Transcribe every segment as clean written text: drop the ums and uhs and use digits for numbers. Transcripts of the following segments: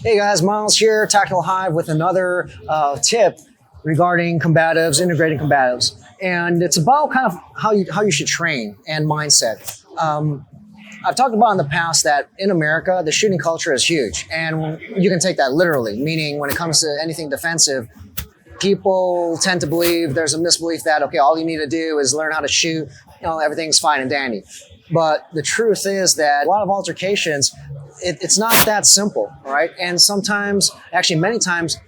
Hey guys, Myles here, Tactical Hyve with another tip regarding combatives, integrating combatives. And it's about kind of how you should train and mindset. I've talked about in the past that in America, the shooting culture is huge. And you can take that literally, meaning when it comes to anything defensive, people tend to believe there's a misbelief that, okay, all you need to do is learn how to shoot, everything's fine and dandy. But the truth is that a lot of altercations, it's not that simple, right? And sometimes, actually many times,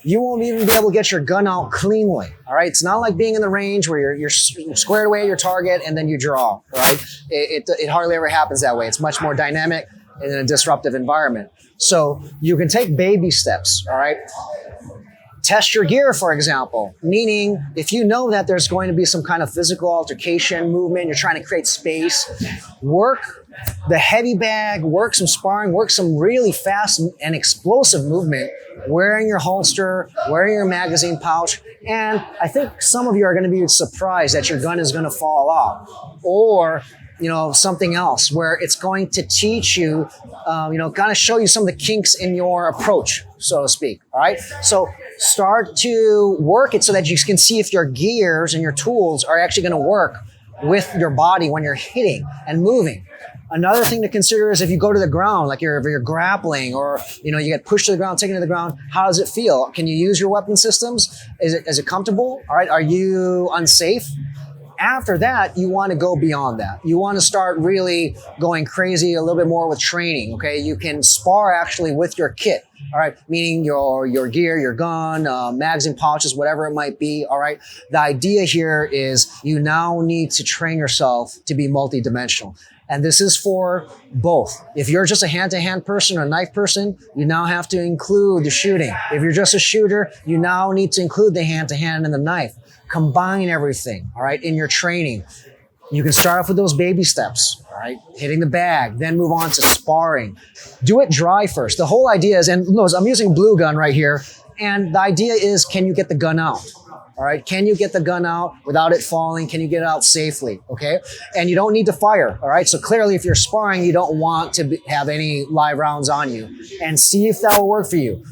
you won't even be able to get your gun out cleanly, all right? It's not like being in the range where you're squared away at your target and then you draw, right? It hardly ever happens that way. It's much more dynamic in a disruptive environment. So you can take baby steps, all right? Test your gear, for example, meaning if you know that there's going to be some kind of physical altercation movement, you're trying to create space, work the heavy bag, work some sparring, work some really fast and explosive movement, wearing your holster, wearing your magazine pouch. And I think some of you are going to be surprised that your gun is going to fall off, or something else where it's going to teach you, kind of show you some of the kinks in your approach, so to speak. All right. So start to work it so that you can see if your gears and your tools are actually going to work with your body when you're hitting and moving. Another thing to consider is if you go to the ground, like if you're grappling or, you get pushed to the ground, taken to the ground, how does it feel? Can you use your weapon systems? Is it comfortable? All right. Are you unsafe? After that, you want to go beyond that. You want to start really going crazy a little bit more with training, okay? You can spar actually with your kit, all right? Meaning your gear, your gun, magazine pouches, whatever it might be, all right? The idea here is you now need to train yourself to be multidimensional. And this is for both. If you're just a hand-to-hand person or a knife person, you now have to include the shooting. If you're just a shooter, you now need to include the hand-to-hand and the knife. Combine everything, all right, in your training. You can start off with those baby steps, all right, hitting the bag, then move on to sparring. Do it dry first. The whole idea is, and notice I'm using blue gun right here, and the idea is, can you get the gun out? All right, can you get the gun out without it falling? Can you get it out safely, okay? And you don't need to fire, all right? So clearly if you're sparring, you don't want to have any live rounds on you. And see if that will work for you.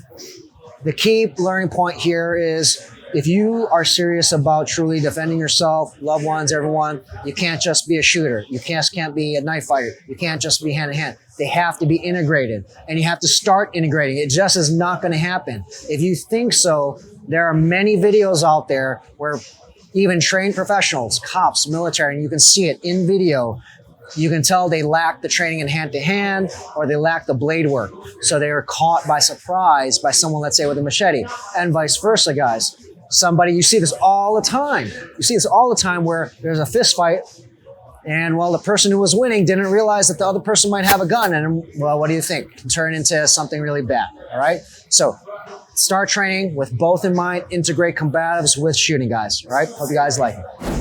The key learning point here is, if you are serious about truly defending yourself, loved ones, everyone, you can't just be a shooter. You can't be a knife fighter. You can't just be hand-to-hand. They have to be integrated, and you have to start integrating. It just is not going to happen. If you think so, there are many videos out there where even trained professionals, cops, military, and you can see it in video, you can tell they lack the training in hand-to-hand or they lack the blade work. So they are caught by surprise by someone, let's say, with a machete, and vice versa, guys. Somebody, you see this all the time. You see this all the time where there's a fist fight and, well, the person who was winning didn't realize that the other person might have a gun. And, well, what do you think? It can turn into something really bad, all right? So start training with both in mind, integrate combatives with shooting, guys, all right? Hope you guys like it.